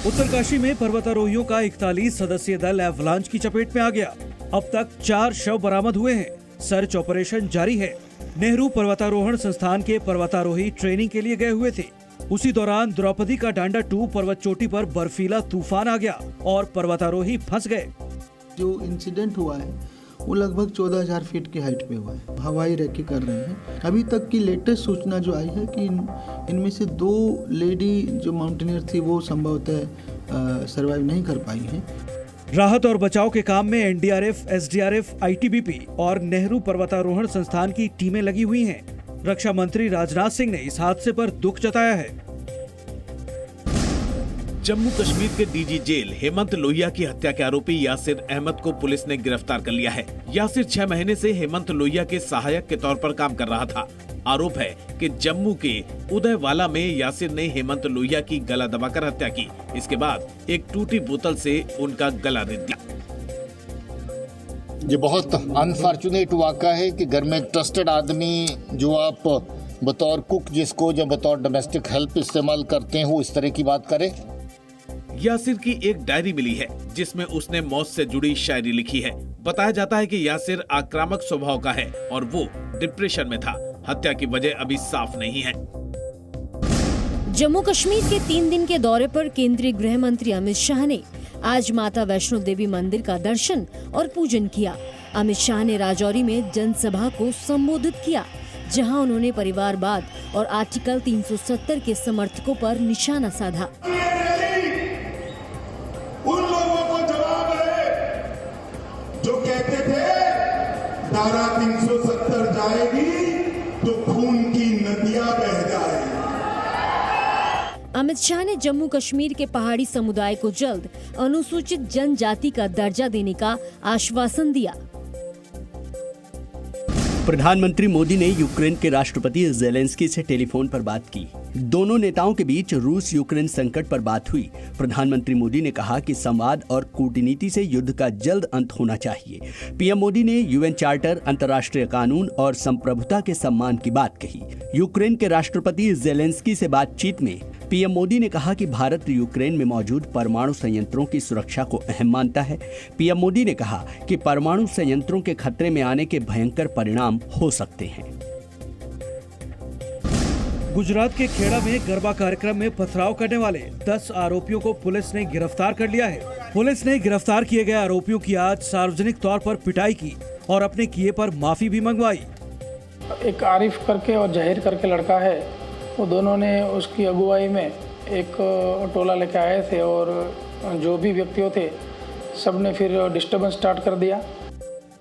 उत्तरकाशी में पर्वतारोहियों का 41 सदस्यीय दल एवलांच की चपेट में आ गया। अब तक 4 शव बरामद हुए हैं। सर्च ऑपरेशन जारी है। नेहरू पर्वतारोहण संस्थान के पर्वतारोही ट्रेनिंग के लिए गए हुए थे। उसी दौरान द्रौपदी का डांडा 2 पर्वत चोटी पर बर्फीला तूफान आ गया और पर्वतारोही फंस गए। जो इंसिडेंट हुआ है वो लगभग 14,000 फीट की हाइट पे हुआ है। हवाई रेकी कर रहे हैं। अभी तक की लेटेस्ट सूचना जो आई है कि इनमें से 2 लेडी जो माउंटेनियर थी वो संभवतः सर्वाइव नहीं कर पाई हैं। राहत और बचाव के काम में एनडीआरएफ, एसडीआरएफ, आईटीबीपी और नेहरू पर्वतारोहण संस्थान की टीमें लगी हुई हैं। रक्षा मंत्री राजनाथ सिंह ने इस हादसे पर दुख जताया है। जम्मू कश्मीर के डीजी जेल हेमंत लोहिया की हत्या के आरोपी यासिर अहमद को पुलिस ने गिरफ्तार कर लिया है। यासिर 6 महीने से हेमंत लोहिया के सहायक के तौर पर काम कर रहा था। आरोप है कि जम्मू के उदयवाला में यासिर ने हेमंत लोहिया की गला दबाकर हत्या की। इसके बाद एक टूटी बोतल से उनका गला रेत दिया। ये बहुत अनफॉर्चुनेट वाक़ा है कि घर में ट्रस्टेड आदमी जो आप बतौर कुक जिसको या बतौर डोमेस्टिक हेल्प इस्तेमाल करते हैं वो इस तरह की बात करे। यासिर की एक डायरी मिली है जिसमें उसने मौत से जुड़ी शायरी लिखी है। बताया जाता है कि यासिर आक्रामक स्वभाव का है और वो डिप्रेशन में था। हत्या की वजह अभी साफ नहीं है। जम्मू कश्मीर के 3 दिन के दौरे पर केंद्रीय गृह मंत्री अमित शाह ने आज माता वैष्णो देवी मंदिर का दर्शन और पूजन किया। अमित शाह ने राजौरी में जनसभा को संबोधित किया, जहां उन्होंने परिवारवाद और आर्टिकल 370 के समर्थकों पर निशाना साधा। उन लोगों को जवाब है जो कहते थे धारा 370 जाएगी तो खून की नदियां बह जाएगी। अमित शाह ने जम्मू कश्मीर के पहाड़ी समुदाय को जल्द अनुसूचित जनजाति का दर्जा देने का आश्वासन दिया। प्रधानमंत्री मोदी ने यूक्रेन के राष्ट्रपति ज़ेलेंस्की से टेलीफोन पर बात की। दोनों नेताओं के बीच रूस यूक्रेन संकट पर बात हुई। प्रधानमंत्री मोदी ने कहा कि संवाद और कूटनीति से युद्ध का जल्द अंत होना चाहिए। पीएम मोदी ने यूएन चार्टर, अंतर्राष्ट्रीय कानून और संप्रभुता के सम्मान की बात कही। यूक्रेन के राष्ट्रपति ज़ेलेंस्की से बातचीत में पीएम मोदी ने कहा कि भारत यूक्रेन में मौजूद परमाणु संयंत्रों की सुरक्षा को अहम मानता है। पीएम मोदी ने कहा कि परमाणु संयंत्रों के खतरे में आने के भयंकर परिणाम हो सकते हैं। गुजरात के खेड़ा में गरबा कार्यक्रम में पथराव करने वाले 10 आरोपियों को पुलिस ने गिरफ्तार कर लिया है। पुलिस ने गिरफ्तार किए गए आरोपियों की आज सार्वजनिक तौर पर पिटाई की और अपने किए पर माफी भी मंगवाई। एक आरिफ करके और जहीर करके लड़का है, वो दोनों ने उसकी अगुवाई में एक टोला लेके आए थे और जो भी व्यक्ति थे सब ने फिर डिस्टर्बेंस स्टार्ट कर दिया।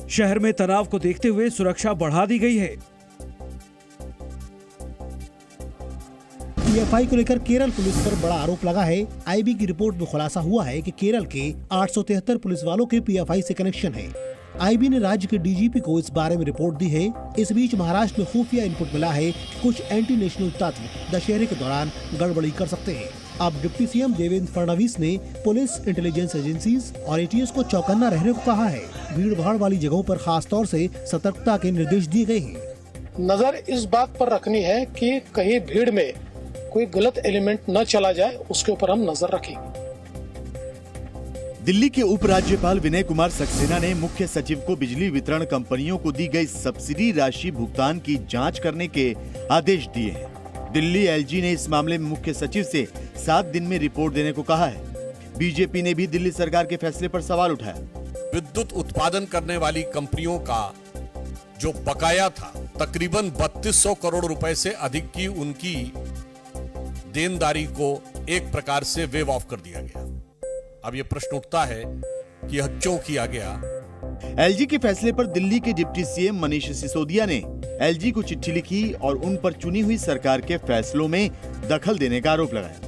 शहर में तनाव को देखते हुए सुरक्षा बढ़ा दी गई है। पीएफआई को लेकर केरल पुलिस पर बड़ा आरोप लगा है। आईबी की रिपोर्ट में खुलासा हुआ है कि केरल के 873 पुलिस वालों के पीएफआई से कनेक्शन है। आईबी ने राज्य के डीजीपी को इस बारे में रिपोर्ट दी है। इस बीच महाराष्ट्र में खुफिया इनपुट मिला है कि कुछ एंटी नेशनल तत्व दशहरे के दौरान गड़बड़ी कर सकते हैं। अब डिप्टी सीएम देवेंद्र फडणवीस ने पुलिस, इंटेलिजेंस एजेंसीज और एटीएस को चौकन्ना रहने को कहा है। भीड़ भाड़ वाली जगहों पर खास तौर से सतर्कता के निर्देश दिए गए हैं। नजर इस बात पर रखनी है कि कहीं भीड़ में कोई गलत एलिमेंट न चला जाए, उसके ऊपर हम नजर रखेंगे। दिल्ली के उपराज्यपाल विनय कुमार सक्सेना ने मुख्य सचिव को बिजली वितरण कंपनियों को दी गई सब्सिडी राशि भुगतान की जांच करने के आदेश दिए हैं। दिल्ली एलजी ने इस मामले में मुख्य सचिव से 7 दिन में रिपोर्ट देने को कहा है। बीजेपी ने भी दिल्ली सरकार के फैसले पर सवाल उठाया। विद्युत उत्पादन करने वाली कंपनियों का जो बकाया था, तकरीबन 3200 करोड़ रुपए से अधिक की उनकी देनदारी को एक प्रकार से वेव ऑफ कर दिया गया। अब ये प्रश्न उठता है कि यह क्यों किया गया। एलजी के फैसले पर दिल्ली के डिप्टी सीएम मनीष सिसोदिया ने एलजी को चिट्ठी लिखी और उन पर चुनी हुई सरकार के फैसलों में दखल देने का आरोप लगाया।